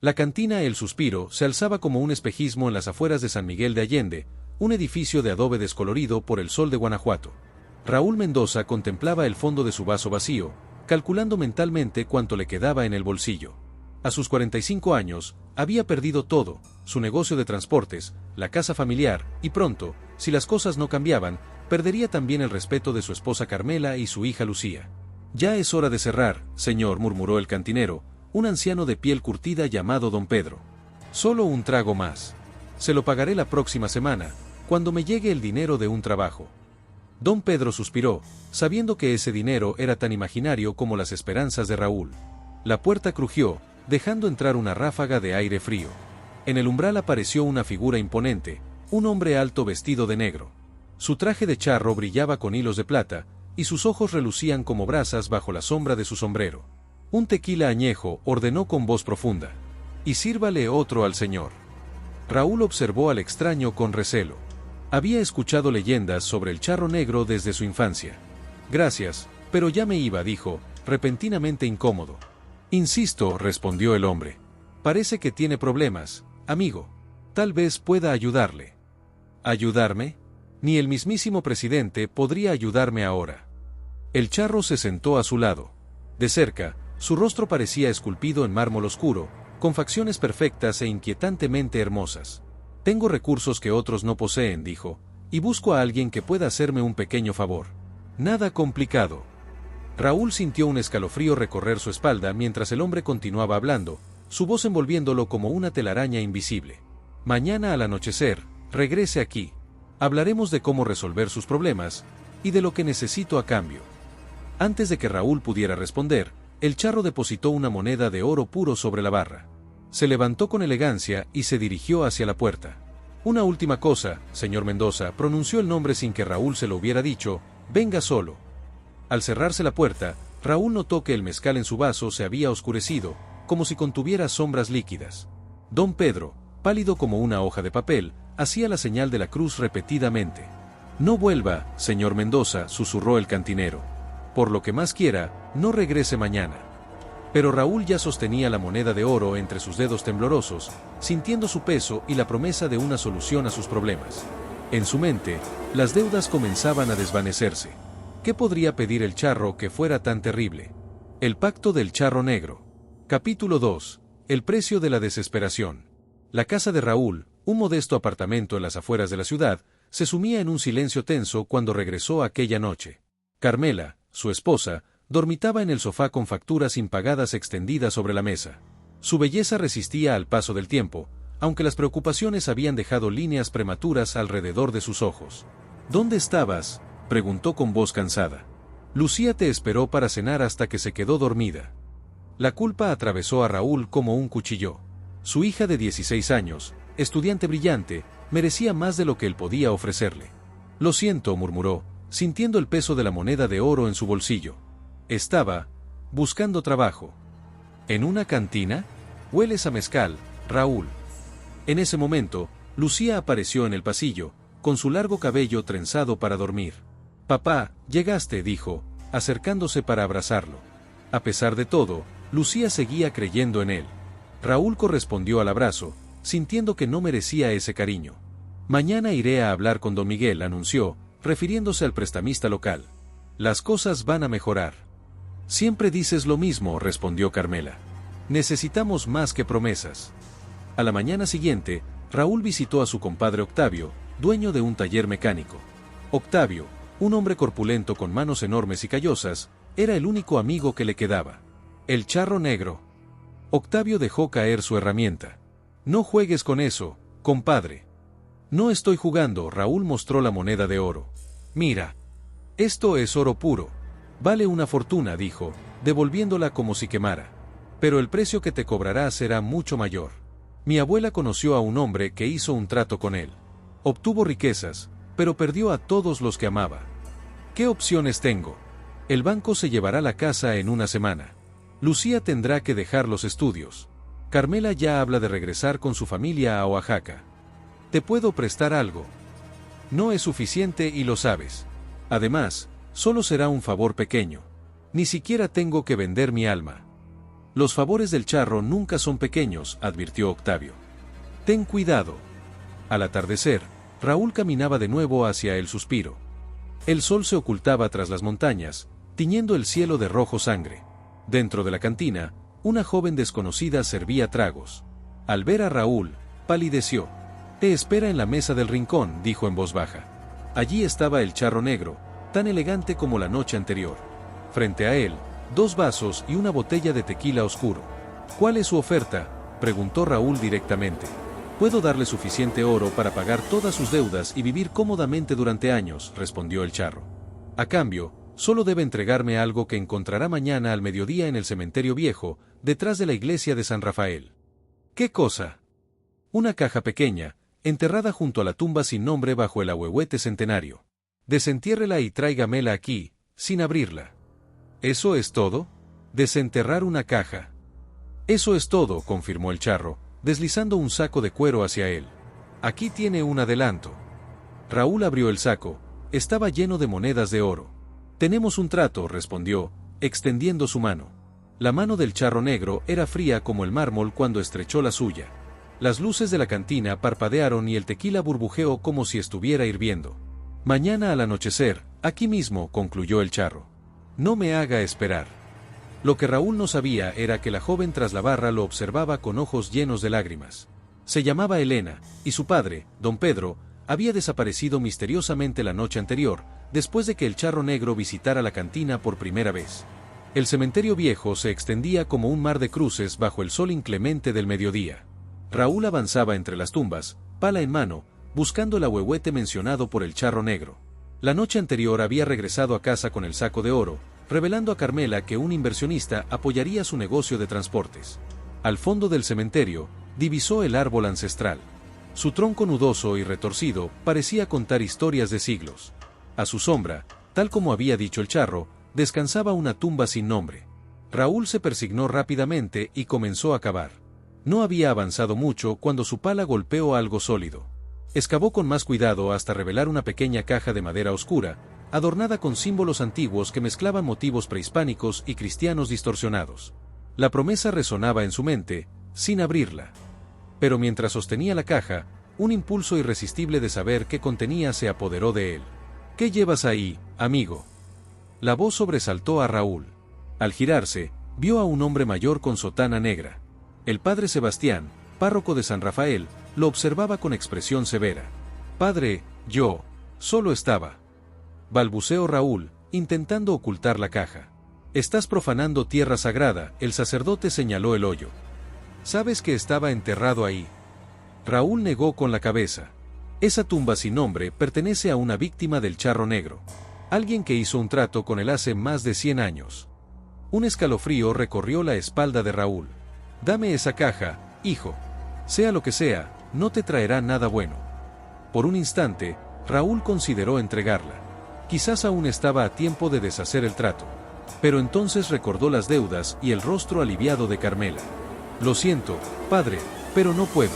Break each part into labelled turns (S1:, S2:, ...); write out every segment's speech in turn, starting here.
S1: La cantina El Suspiro se alzaba como un espejismo en las afueras de San Miguel de Allende, un edificio de adobe descolorido por el sol de Guanajuato. Raúl Mendoza contemplaba el fondo de su vaso vacío, calculando mentalmente cuánto le quedaba en el bolsillo. A sus 45 años, había perdido todo, su negocio de transportes, la casa familiar, y pronto, si las cosas no cambiaban, perdería también el respeto de su esposa Carmela y su hija Lucía. «Ya es hora de cerrar, señor», murmuró el cantinero, un anciano de piel curtida llamado don Pedro. «Solo un trago más. Se lo pagaré la próxima semana, cuando me llegue el dinero de un trabajo». Don Pedro suspiró, sabiendo que ese dinero era tan imaginario como las esperanzas de Raúl. La puerta crujió, dejando entrar una ráfaga de aire frío. En el umbral apareció una figura imponente, un hombre alto vestido de negro. Su traje de charro brillaba con hilos de plata, y sus ojos relucían como brasas bajo la sombra de su sombrero. «Un tequila añejo», ordenó con voz profunda. «Y sírvale otro al señor». Raúl observó al extraño con recelo. Había escuchado leyendas sobre el charro negro desde su infancia. «Gracias, pero ya me iba», dijo, repentinamente incómodo. «Insisto», respondió el hombre. «Parece que tiene problemas, amigo. Tal vez pueda ayudarle». «¿Ayudarme? Ni el mismísimo presidente podría ayudarme ahora». El charro se sentó a su lado. De cerca, su rostro parecía esculpido en mármol oscuro, con facciones perfectas e inquietantemente hermosas. «Tengo recursos que otros no poseen», dijo, «y busco a alguien que pueda hacerme un pequeño favor. Nada complicado». Raúl sintió un escalofrío recorrer su espalda mientras el hombre continuaba hablando, su voz envolviéndolo como una telaraña invisible. «Mañana al anochecer, regrese aquí. Hablaremos de cómo resolver sus problemas, y de lo que necesito a cambio». Antes de que Raúl pudiera responder, el charro depositó una moneda de oro puro sobre la barra. Se levantó con elegancia y se dirigió hacia la puerta. «Una última cosa, señor Mendoza», pronunció el nombre sin que Raúl se lo hubiera dicho, «venga solo». Al cerrarse la puerta, Raúl notó que el mezcal en su vaso se había oscurecido, como si contuviera sombras líquidas. Don Pedro, pálido como una hoja de papel, hacía la señal de la cruz repetidamente. «No vuelva, señor Mendoza», susurró el cantinero. «Por lo que más quiera, no regrese mañana». Pero Raúl ya sostenía la moneda de oro entre sus dedos temblorosos, sintiendo su peso y la promesa de una solución a sus problemas. En su mente, las deudas comenzaban a desvanecerse. ¿Qué podría pedir el charro que fuera tan terrible? El pacto del charro negro. Capítulo 2. El precio de la desesperación. La casa de Raúl, un modesto apartamento en las afueras de la ciudad, se sumía en un silencio tenso cuando regresó aquella noche. Carmela, su esposa, dormitaba en el sofá con facturas impagadas extendidas sobre la mesa. Su belleza resistía al paso del tiempo, aunque las preocupaciones habían dejado líneas prematuras alrededor de sus ojos. «¿Dónde estabas?», preguntó con voz cansada. «Lucía te esperó para cenar hasta que se quedó dormida». La culpa atravesó a Raúl como un cuchillo. Su hija de 16 años, estudiante brillante, merecía más de lo que él podía ofrecerle. «Lo siento», murmuró, sintiendo el peso de la moneda de oro en su bolsillo. «Estaba buscando trabajo». «¿En una cantina? Hueles a mezcal, Raúl». En ese momento, Lucía apareció en el pasillo, con su largo cabello trenzado para dormir. «Papá, llegaste», dijo, acercándose para abrazarlo. A pesar de todo, Lucía seguía creyendo en él. Raúl correspondió al abrazo, sintiendo que no merecía ese cariño. «Mañana iré a hablar con don Miguel», anunció, refiriéndose al prestamista local. «Las cosas van a mejorar». «Siempre dices lo mismo», respondió Carmela. «Necesitamos más que promesas». A la mañana siguiente, Raúl visitó a su compadre Octavio, dueño de un taller mecánico. Octavio, un hombre corpulento con manos enormes y callosas, era el único amigo que le quedaba. «El charro negro». Octavio dejó caer su herramienta. «No juegues con eso, compadre». «No estoy jugando», Raúl mostró la moneda de oro. «Mira. Esto es oro puro. Vale una fortuna», dijo, devolviéndola como si quemara. «Pero el precio que te cobrará será mucho mayor. Mi abuela conoció a un hombre que hizo un trato con él. Obtuvo riquezas, pero perdió a todos los que amaba. ¿Qué opciones tengo? El banco se llevará la casa en una semana. Lucía tendrá que dejar los estudios. Carmela ya habla de regresar con su familia a Oaxaca. ¿Te puedo prestar algo? No es suficiente y lo sabes. Además, solo será un favor pequeño. Ni siquiera tengo que vender mi alma». Los favores del charro nunca son pequeños, advirtió Octavio. Ten cuidado. Al atardecer, Raúl caminaba de nuevo hacia el suspiro. El sol se ocultaba tras las montañas, tiñendo el cielo de rojo sangre. Dentro de la cantina, una joven desconocida servía tragos. Al ver a Raúl, palideció. Te espera en la mesa del rincón, dijo en voz baja. Allí estaba el charro negro, tan elegante como la noche anterior. Frente a él, 2 vasos y una botella de tequila oscuro. ¿Cuál es su oferta?, preguntó Raúl directamente. Puedo darle suficiente oro para pagar todas sus deudas y vivir cómodamente durante años, respondió el charro. A cambio, solo debe entregarme algo que encontrará mañana al mediodía en el cementerio viejo, detrás de la iglesia de San Rafael. ¿Qué cosa? Una caja pequeña, enterrada junto a la tumba sin nombre bajo el ahuehuete centenario. Desentiérrela y tráigamela aquí, sin abrirla. ¿Eso es todo? Desenterrar una caja. Eso es todo, confirmó el charro, deslizando un saco de cuero hacia él. Aquí tiene un adelanto. Raúl abrió el saco, estaba lleno de monedas de oro. Tenemos un trato, respondió, extendiendo su mano. La mano del charro negro era fría como el mármol cuando estrechó la suya. Las luces de la cantina parpadearon y el tequila burbujeó como si estuviera hirviendo. Mañana al anochecer, aquí mismo, concluyó el charro. No me haga esperar. Lo que Raúl no sabía era que la joven tras la barra lo observaba con ojos llenos de lágrimas. Se llamaba Elena, y su padre, don Pedro, había desaparecido misteriosamente la noche anterior, después de que el charro negro visitara la cantina por primera vez. El cementerio viejo se extendía como un mar de cruces bajo el sol inclemente del mediodía. Raúl avanzaba entre las tumbas, pala en mano, buscando el ahuehuete mencionado por el charro negro. La noche anterior había regresado a casa con el saco de oro, revelando a Carmela que un inversionista apoyaría su negocio de transportes. Al fondo del cementerio, divisó el árbol ancestral. Su tronco nudoso y retorcido parecía contar historias de siglos. A su sombra, tal como había dicho el charro, descansaba una tumba sin nombre. Raúl se persignó rápidamente y comenzó a cavar. No había avanzado mucho cuando su pala golpeó algo sólido. Excavó con más cuidado hasta revelar una pequeña caja de madera oscura, adornada con símbolos antiguos que mezclaban motivos prehispánicos y cristianos distorsionados. La promesa resonaba en su mente, sin abrirla. Pero mientras sostenía la caja, un impulso irresistible de saber qué contenía se apoderó de él. ¿Qué llevas ahí, amigo? La voz sobresaltó a Raúl. Al girarse, vio a un hombre mayor con sotana negra. El padre Sebastián, párroco de San Rafael, lo observaba con expresión severa. Padre, yo, solo estaba. Balbuceó Raúl, intentando ocultar la caja. Estás profanando tierra sagrada, el sacerdote señaló el hoyo. ¿Sabes que estaba enterrado ahí? Raúl negó con la cabeza. Esa tumba sin nombre pertenece a una víctima del charro negro. Alguien que hizo un trato con él hace más de 100 años. Un escalofrío recorrió la espalda de Raúl. Dame esa caja, hijo. Sea lo que sea, no te traerá nada bueno. Por un instante, Raúl consideró entregarla. Quizás aún estaba a tiempo de deshacer el trato. Pero entonces recordó las deudas y el rostro aliviado de Carmela. Lo siento, padre, pero no puedo.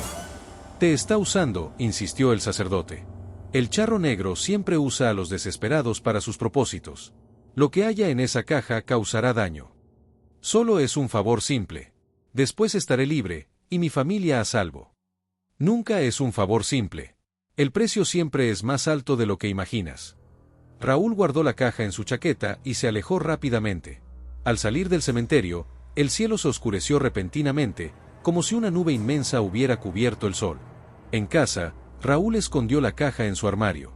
S1: Te está usando, insistió el sacerdote. El charro negro siempre usa a los desesperados para sus propósitos. Lo que haya en esa caja causará daño. Solo es un favor simple. Después estaré libre, y mi familia a salvo. Nunca es un favor simple. El precio siempre es más alto de lo que imaginas. Raúl guardó la caja en su chaqueta y se alejó rápidamente. Al salir del cementerio, el cielo se oscureció repentinamente, como si una nube inmensa hubiera cubierto el sol. En casa, Raúl escondió la caja en su armario.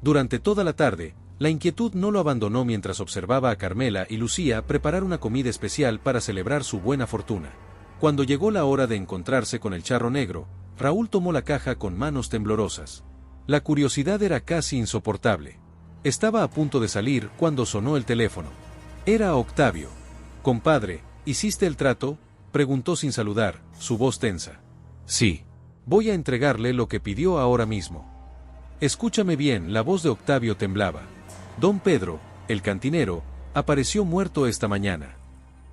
S1: Durante toda la tarde, la inquietud no lo abandonó mientras observaba a Carmela y Lucía preparar una comida especial para celebrar su buena fortuna. Cuando llegó la hora de encontrarse con el charro negro, Raúl tomó la caja con manos temblorosas. La curiosidad era casi insoportable. Estaba a punto de salir cuando sonó el teléfono. Era Octavio. «Compadre, ¿hiciste el trato?», preguntó sin saludar, su voz tensa. «Sí. Voy a entregarle lo que pidió ahora mismo». Escúchame bien, la voz de Octavio temblaba. Don Pedro, el cantinero, apareció muerto esta mañana.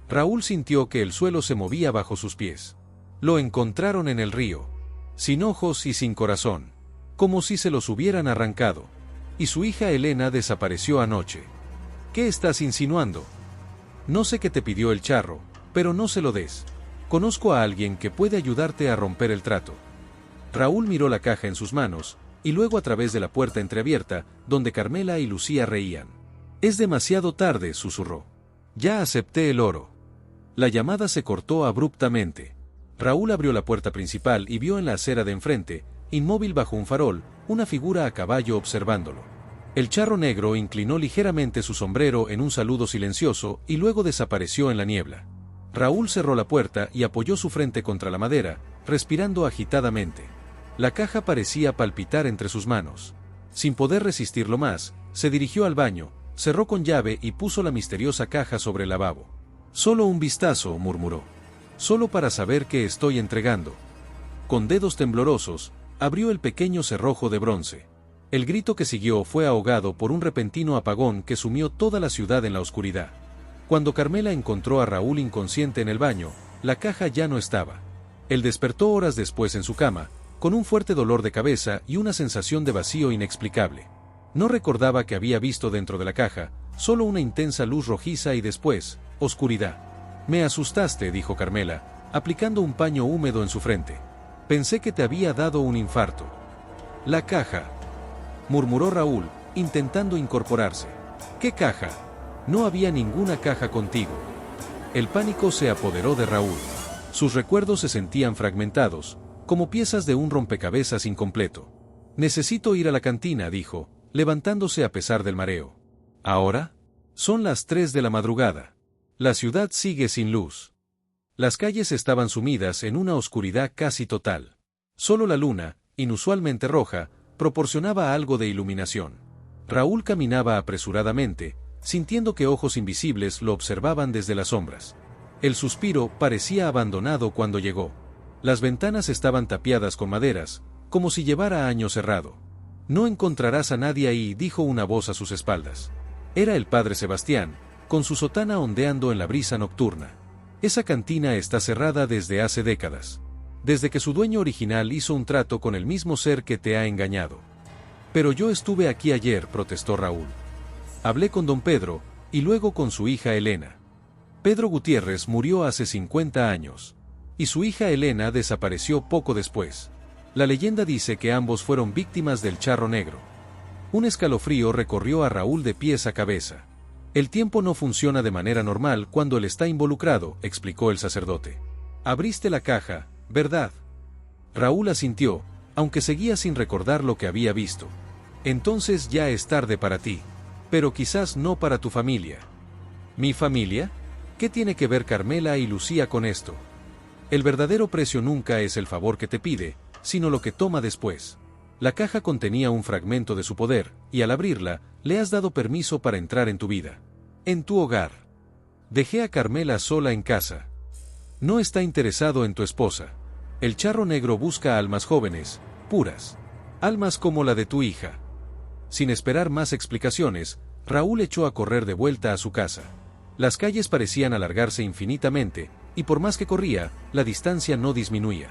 S1: Raúl sintió que el suelo se movía bajo sus pies. Lo encontraron en el río, sin ojos y sin corazón, como si se los hubieran arrancado. Y su hija Elena desapareció anoche. ¿Qué estás insinuando? No sé qué te pidió el charro, Pero no se lo des. Conozco a alguien que puede ayudarte a romper el trato. Raúl miró la caja en sus manos, y luego a través de la puerta entreabierta, donde Carmela y Lucía reían. Es demasiado tarde, susurró. Ya acepté el oro. La llamada se cortó abruptamente. Raúl abrió la puerta principal y vio en la acera de enfrente, inmóvil bajo un farol, una figura a caballo observándolo. El charro negro inclinó ligeramente su sombrero en un saludo silencioso y luego desapareció en la niebla. Raúl cerró la puerta y apoyó su frente contra la madera, respirando agitadamente. La caja parecía palpitar entre sus manos. Sin poder resistirlo más, se dirigió al baño, cerró con llave y puso la misteriosa caja sobre el lavabo. Solo un vistazo, murmuró. Solo para saber qué estoy entregando. Con dedos temblorosos, abrió el pequeño cerrojo de bronce. El grito que siguió fue ahogado por un repentino apagón que sumió toda la ciudad en la oscuridad. Cuando Carmela encontró a Raúl inconsciente en el baño, la caja ya no estaba. Él despertó horas después en su cama, con un fuerte dolor de cabeza y una sensación de vacío inexplicable. No recordaba que había visto dentro de la caja, solo una intensa luz rojiza y después, oscuridad. Me asustaste, dijo Carmela, aplicando un paño húmedo en su frente. Pensé que te había dado un infarto. La caja, murmuró Raúl, intentando incorporarse. ¿Qué caja? No había ninguna caja contigo. El pánico se apoderó de Raúl. Sus recuerdos se sentían fragmentados, como piezas de un rompecabezas incompleto. Necesito ir a la cantina, dijo, levantándose a pesar del mareo. ¿Ahora? Son las 3 de la madrugada. La ciudad sigue sin luz. Las calles estaban sumidas en una oscuridad casi total. Solo la luna, inusualmente roja, proporcionaba algo de iluminación. Raúl caminaba apresuradamente, sintiendo que ojos invisibles lo observaban desde las sombras. El suspiro parecía abandonado cuando llegó. Las ventanas estaban tapiadas con maderas, como si llevara años cerrado. No encontrarás a nadie ahí, dijo una voz a sus espaldas. Era el padre Sebastián, con su sotana ondeando en la brisa nocturna. Esa cantina está cerrada desde hace décadas. Desde que su dueño original hizo un trato con el mismo ser que te ha engañado. Pero yo estuve aquí ayer, protestó Raúl. Hablé con don Pedro, y luego con su hija Elena. Pedro Gutiérrez murió hace 50 años. Y su hija Elena desapareció poco después. La leyenda dice que ambos fueron víctimas del charro negro. Un escalofrío recorrió a Raúl de pies a cabeza. El tiempo no funciona de manera normal cuando él está involucrado, explicó el sacerdote. Abriste la caja, ¿verdad? Raúl asintió, aunque seguía sin recordar lo que había visto. Entonces ya es tarde para ti. Pero quizás no para tu familia. ¿Mi familia? ¿Qué tiene que ver Carmela y Lucía con esto? El verdadero precio nunca es el favor que te pide, sino lo que toma después. La caja contenía un fragmento de su poder, y al abrirla, le has dado permiso para entrar en tu vida. En tu hogar. Dejé a Carmela sola en casa. No está interesado en tu esposa. El charro negro busca almas jóvenes, puras. Almas como la de tu hija. Sin esperar más explicaciones, Raúl echó a correr de vuelta a su casa. Las calles parecían alargarse infinitamente, y por más que corría, la distancia no disminuía.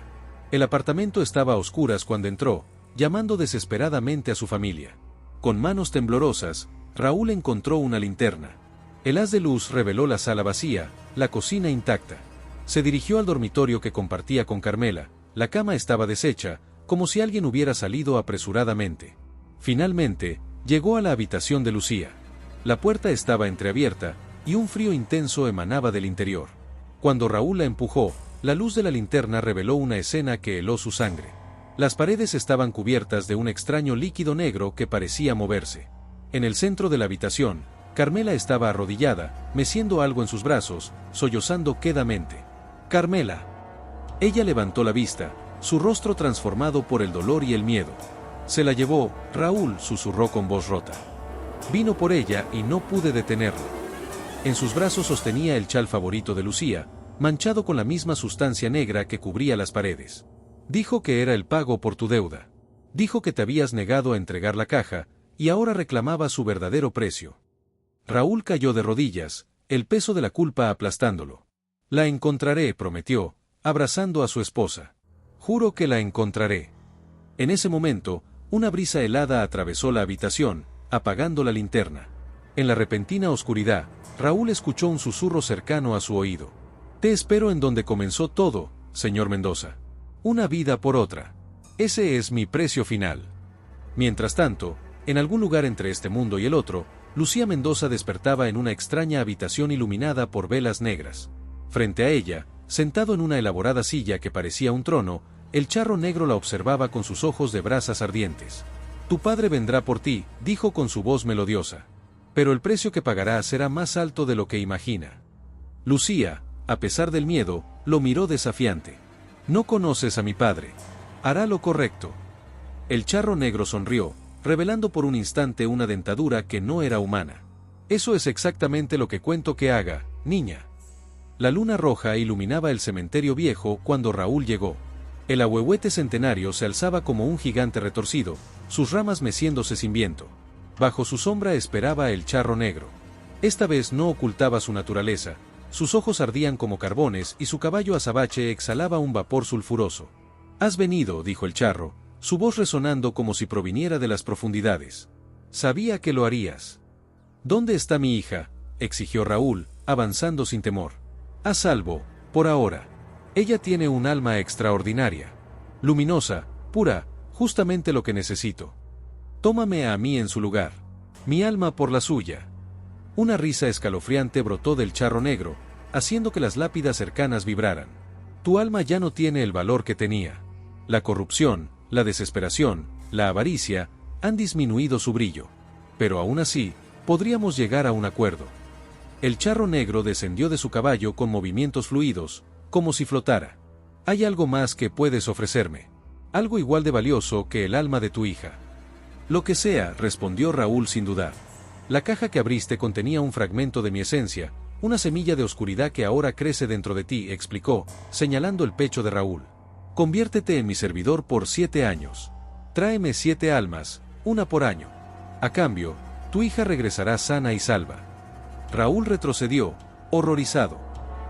S1: El apartamento estaba a oscuras cuando entró, llamando desesperadamente a su familia. Con manos temblorosas, Raúl encontró una linterna. El haz de luz reveló la sala vacía, la cocina intacta. Se dirigió al dormitorio que compartía con Carmela. La cama estaba deshecha, como si alguien hubiera salido apresuradamente. Finalmente, llegó a la habitación de Lucía. La puerta estaba entreabierta, y un frío intenso emanaba del interior. Cuando Raúl la empujó, la luz de la linterna reveló una escena que heló su sangre. Las paredes estaban cubiertas de un extraño líquido negro que parecía moverse. En el centro de la habitación, Carmela estaba arrodillada, meciendo algo en sus brazos, sollozando quedamente. ¡Carmela! Ella levantó la vista, su rostro transformado por el dolor y el miedo. Se la llevó, Raúl, susurró con voz rota. Vino por ella y no pude detenerlo. En sus brazos sostenía el chal favorito de Lucía, manchado con la misma sustancia negra que cubría las paredes. Dijo que era el pago por tu deuda. Dijo que te habías negado a entregar la caja, y ahora reclamaba su verdadero precio. Raúl cayó de rodillas, el peso de la culpa aplastándolo. La encontraré, prometió, abrazando a su esposa. Juro que la encontraré. En ese momento, una brisa helada atravesó la habitación, apagando la linterna. En la repentina oscuridad, Raúl escuchó un susurro cercano a su oído. Te espero en donde comenzó todo, señor Mendoza. Una vida por otra. Ese es mi precio final. Mientras tanto, en algún lugar entre este mundo y el otro, Lucía Mendoza despertaba en una extraña habitación iluminada por velas negras. Frente a ella, sentado en una elaborada silla que parecía un trono, el charro negro la observaba con sus ojos de brasas ardientes. Tu padre vendrá por ti, dijo con su voz melodiosa. Pero el precio que pagará será más alto de lo que imagina. Lucía, a pesar del miedo, lo miró desafiante. No conoces a mi padre. Hará lo correcto. El charro negro sonrió, revelando por un instante una dentadura que no era humana. Eso es exactamente lo que cuento que haga, niña. La luna roja iluminaba el cementerio viejo cuando Raúl llegó. El ahuehuete centenario se alzaba como un gigante retorcido, sus ramas meciéndose sin viento. Bajo su sombra esperaba el charro negro. Esta vez no ocultaba su naturaleza, sus ojos ardían como carbones y su caballo azabache exhalaba un vapor sulfuroso. Has venido, dijo el charro, su voz resonando como si proviniera de las profundidades. Sabía que lo harías. ¿Dónde está mi hija?, exigió Raúl, avanzando sin temor. A salvo, por ahora. Ella tiene un alma extraordinaria. Luminosa, pura, justamente lo que necesito. Tómame a mí en su lugar. Mi alma por la suya. Una risa escalofriante brotó del charro negro, haciendo que las lápidas cercanas vibraran. Tu alma ya no tiene el valor que tenía. La corrupción, la desesperación, la avaricia, han disminuido su brillo. Pero aún así, podríamos llegar a un acuerdo. El charro negro descendió de su caballo con movimientos fluidos, como si flotara. Hay algo más que puedes ofrecerme. Algo igual de valioso que el alma de tu hija. Lo que sea, respondió Raúl sin dudar. La caja que abriste contenía un fragmento de mi esencia, una semilla de oscuridad que ahora crece dentro de ti, explicó, señalando el pecho de Raúl. Conviértete en mi servidor por 7 años. Tráeme 7 almas, una por año. A cambio, tu hija regresará sana y salva. Raúl retrocedió, horrorizado.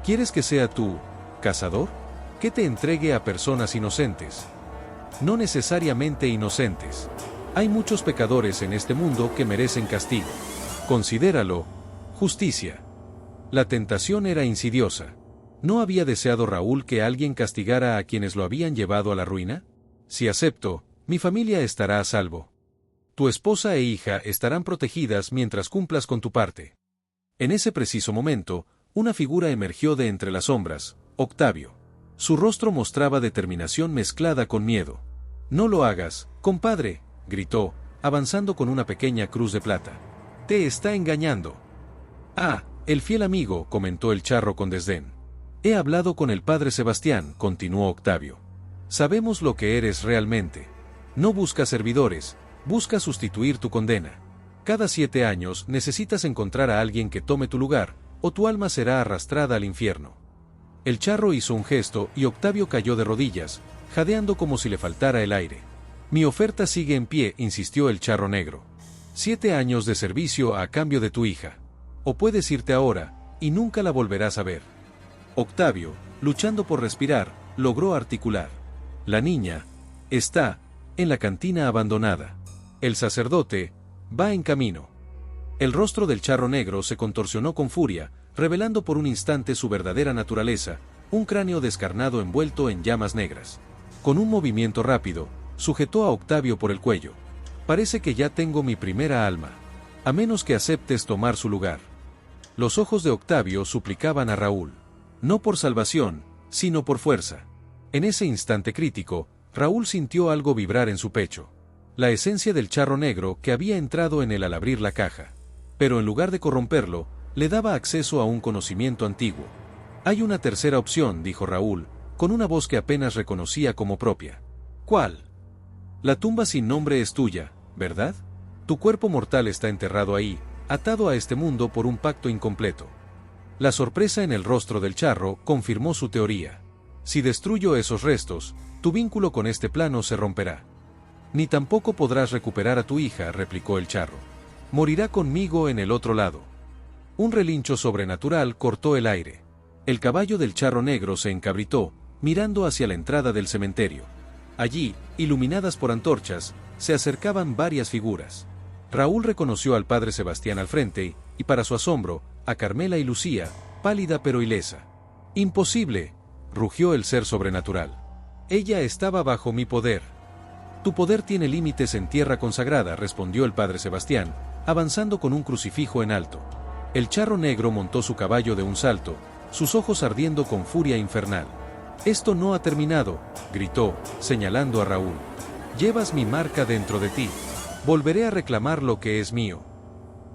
S1: ¿Quieres que sea tu cazador? ¿Que te entregue a personas inocentes? No necesariamente inocentes. Hay muchos pecadores en este mundo que merecen castigo. Considéralo justicia. La tentación era insidiosa. ¿No había deseado Raúl que alguien castigara a quienes lo habían llevado a la ruina? Si acepto, mi familia estará a salvo. Tu esposa e hija estarán protegidas mientras cumplas con tu parte. En ese preciso momento, una figura emergió de entre las sombras, Octavio. Su rostro mostraba determinación mezclada con miedo. No lo hagas, compadre, gritó, avanzando con una pequeña cruz de plata. Te está engañando. Ah, el fiel amigo, comentó el charro con desdén. He hablado con el padre Sebastián, continuó Octavio. Sabemos lo que eres realmente. No buscas servidores, buscas sustituir tu condena. Cada 7 años necesitas encontrar a alguien que tome tu lugar, o tu alma será arrastrada al infierno. El charro hizo un gesto y Octavio cayó de rodillas, jadeando como si le faltara el aire. Mi oferta sigue en pie, insistió el charro negro. 7 años de servicio a cambio de tu hija. O puedes irte ahora, y nunca la volverás a ver. Octavio, luchando por respirar, logró articular. La niña está en la cantina abandonada. El sacerdote va en camino. El rostro del charro negro se contorsionó con furia, revelando por un instante su verdadera naturaleza, un cráneo descarnado envuelto en llamas negras. Con un movimiento rápido, sujetó a Octavio por el cuello. Parece que ya tengo mi primera alma. A menos que aceptes tomar su lugar. Los ojos de Octavio suplicaban a Raúl. No por salvación, sino por fuerza. En ese instante crítico, Raúl sintió algo vibrar en su pecho. La esencia del charro negro que había entrado en él al abrir la caja. Pero en lugar de corromperlo, le daba acceso a un conocimiento antiguo. Hay una tercera opción, dijo Raúl, con una voz que apenas reconocía como propia. ¿Cuál? La tumba sin nombre es tuya, ¿verdad? Tu cuerpo mortal está enterrado ahí, atado a este mundo por un pacto incompleto. La sorpresa en el rostro del charro confirmó su teoría. Si destruyo esos restos, tu vínculo con este plano se romperá. Ni tampoco podrás recuperar a tu hija, replicó el charro. Morirá conmigo en el otro lado. Un relincho sobrenatural cortó el aire. El caballo del charro negro se encabritó, mirando hacia la entrada del cementerio. Allí, iluminadas por antorchas, se acercaban varias figuras. Raúl reconoció al padre Sebastián al frente, y para su asombro, a Carmela y Lucía, pálida pero ilesa. Imposible, rugió el ser sobrenatural. Ella estaba bajo mi poder. Tu poder tiene límites en tierra consagrada, respondió el padre Sebastián, avanzando con un crucifijo en alto. El charro negro montó su caballo de un salto, sus ojos ardiendo con furia infernal. Esto no ha terminado, gritó, señalando a Raúl. Llevas mi marca dentro de ti. Volveré a reclamar lo que es mío.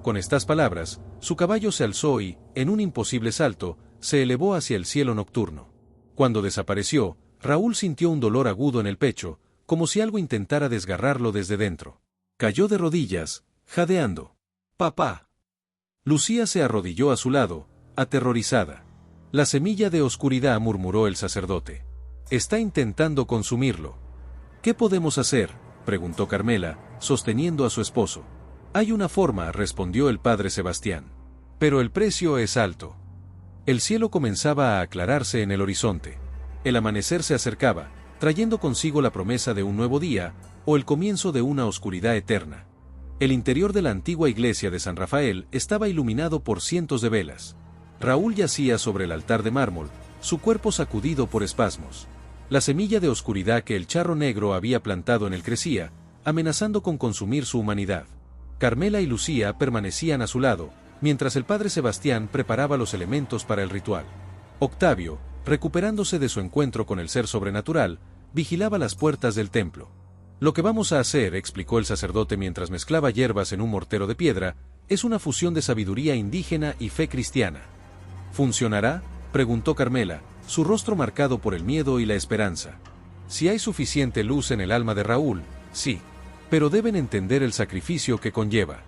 S1: Con estas palabras, su caballo se alzó y, en un imposible salto, se elevó hacia el cielo nocturno. Cuando desapareció, Raúl sintió un dolor agudo en el pecho, como si algo intentara desgarrarlo desde dentro. Cayó de rodillas, jadeando. «Papá». Lucía se arrodilló a su lado, aterrorizada. «La semilla de oscuridad», murmuró el sacerdote. «Está intentando consumirlo». «¿Qué podemos hacer?», preguntó Carmela, sosteniendo a su esposo. «Hay una forma», respondió el padre Sebastián. «Pero el precio es alto». El cielo comenzaba a aclararse en el horizonte. El amanecer se acercaba, trayendo consigo la promesa de un nuevo día, o el comienzo de una oscuridad eterna. El interior de la antigua iglesia de San Rafael estaba iluminado por cientos de velas. Raúl yacía sobre el altar de mármol, su cuerpo sacudido por espasmos. La semilla de oscuridad que el charro negro había plantado en él crecía, amenazando con consumir su humanidad. Carmela y Lucía permanecían a su lado, mientras el padre Sebastián preparaba los elementos para el ritual. Octavio, recuperándose de su encuentro con el ser sobrenatural, vigilaba las puertas del templo. «Lo que vamos a hacer», explicó el sacerdote mientras mezclaba hierbas en un mortero de piedra, «es una fusión de sabiduría indígena y fe cristiana». «¿Funcionará?», preguntó Carmela, su rostro marcado por el miedo y la esperanza. «Si hay suficiente luz en el alma de Raúl, sí. Pero deben entender el sacrificio que conlleva.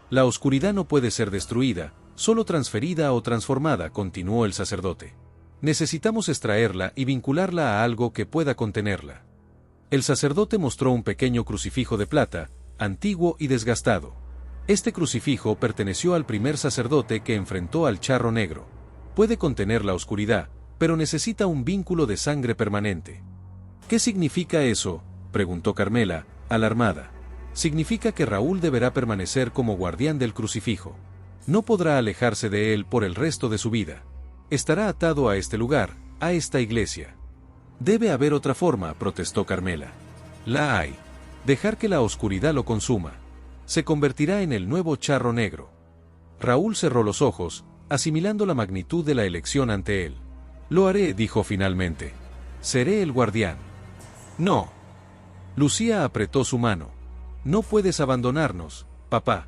S1: La oscuridad no puede ser destruida, solo transferida o transformada», continuó el sacerdote. «Necesitamos extraerla y vincularla a algo que pueda contenerla». El sacerdote mostró un pequeño crucifijo de plata, antiguo y desgastado. Este crucifijo perteneció al primer sacerdote que enfrentó al charro negro. Puede contener la oscuridad, pero necesita un vínculo de sangre permanente. «¿Qué significa eso?», preguntó Carmela, alarmada. «Significa que Raúl deberá permanecer como guardián del crucifijo. No podrá alejarse de él por el resto de su vida. Estará atado a este lugar, a esta iglesia». «Debe haber otra forma», protestó Carmela. «La hay. Dejar que la oscuridad lo consuma. Se convertirá en el nuevo charro negro». Raúl cerró los ojos, asimilando la magnitud de la elección ante él. «Lo haré», dijo finalmente. «Seré el guardián». «No». Lucía apretó su mano. «No puedes abandonarnos, papá».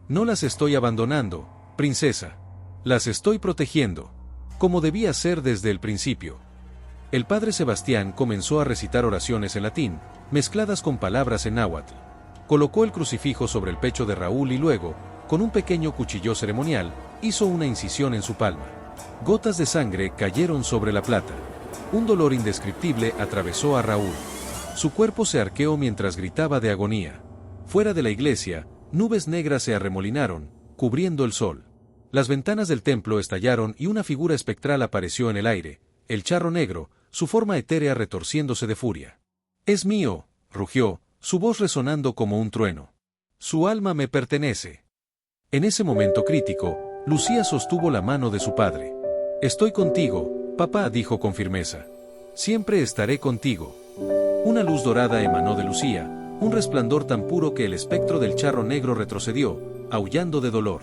S1: «No las estoy abandonando, princesa. Las estoy protegiendo. Como debía ser desde el principio». El padre Sebastián comenzó a recitar oraciones en latín, mezcladas con palabras en náhuatl. Colocó el crucifijo sobre el pecho de Raúl y luego, con un pequeño cuchillo ceremonial, hizo una incisión en su palma. Gotas de sangre cayeron sobre la plata. Un dolor indescriptible atravesó a Raúl. Su cuerpo se arqueó mientras gritaba de agonía. Fuera de la iglesia, nubes negras se arremolinaron, cubriendo el sol. Las ventanas del templo estallaron y una figura espectral apareció en el aire, el charro negro, su forma etérea retorciéndose de furia. «Es mío», rugió, su voz resonando como un trueno. «Su alma me pertenece». En ese momento crítico, Lucía sostuvo la mano de su padre. «Estoy contigo, papá», dijo con firmeza. «Siempre estaré contigo». Una luz dorada emanó de Lucía, un resplandor tan puro que el espectro del charro negro retrocedió, aullando de dolor.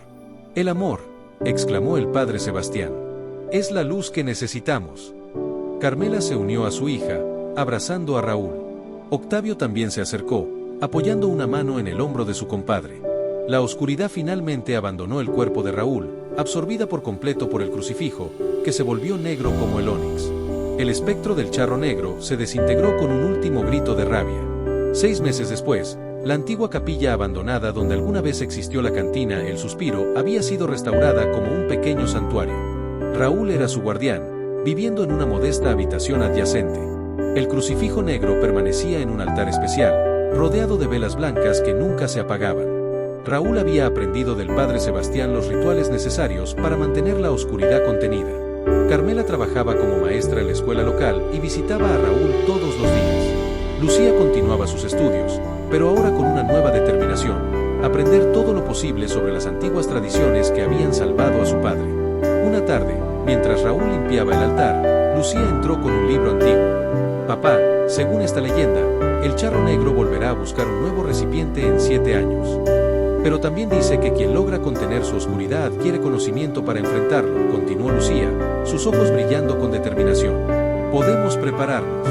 S1: «El amor», exclamó el padre Sebastián. «Es la luz que necesitamos». Carmela se unió a su hija, abrazando a Raúl. Octavio también se acercó, apoyando una mano en el hombro de su compadre. La oscuridad finalmente abandonó el cuerpo de Raúl, absorbida por completo por el crucifijo, que se volvió negro como el ónix. El espectro del charro negro se desintegró con un último grito de rabia. 6 meses después, la antigua capilla abandonada donde alguna vez existió la cantina El Suspiro había sido restaurada como un pequeño santuario. Raúl era su guardián, viviendo en una modesta habitación adyacente. El crucifijo negro permanecía en un altar especial, rodeado de velas blancas que nunca se apagaban. Raúl había aprendido del padre Sebastián los rituales necesarios para mantener la oscuridad contenida. Carmela trabajaba como maestra en la escuela local y visitaba a Raúl todos los días. Lucía continuaba sus estudios, pero ahora con una nueva determinación: aprender todo lo posible sobre las antiguas tradiciones que habían salvado a su padre. Una tarde, Mientras Raúl limpiaba el altar, Lucía entró con un libro antiguo. Papá, según esta leyenda, el charro negro volverá a buscar un nuevo recipiente en 7 años. Pero también dice que quien logra contener su oscuridad adquiere conocimiento para enfrentarlo, continuó Lucía, sus ojos brillando con determinación. Podemos prepararnos.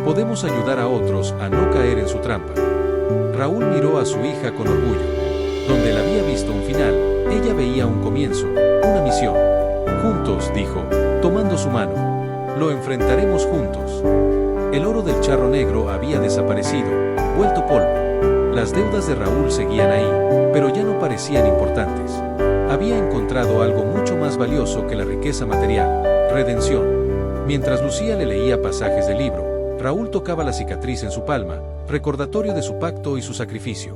S1: Podemos ayudar a otros a no caer en su trampa. Raúl miró a su hija con orgullo. Donde él había visto un final, ella veía un comienzo, una misión. Juntos, dijo, tomando su mano. Lo enfrentaremos juntos. El oro del charro negro había desaparecido, vuelto polvo. Las deudas de Raúl seguían ahí, pero ya no parecían importantes. Había encontrado algo mucho más valioso que la riqueza material: redención. Mientras Lucía le leía pasajes del libro, Raúl tocaba la cicatriz en su palma, recordatorio de su pacto y su sacrificio.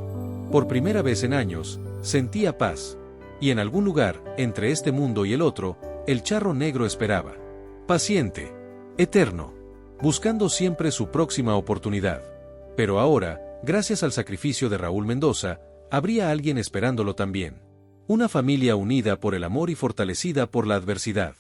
S1: Por primera vez en años, sentía paz. Y en algún lugar, entre este mundo y el otro, el charro negro esperaba. Paciente. Eterno. Buscando siempre su próxima oportunidad. Pero ahora, gracias al sacrificio de Raúl Mendoza, habría alguien esperándolo también. Una familia unida por el amor y fortalecida por la adversidad.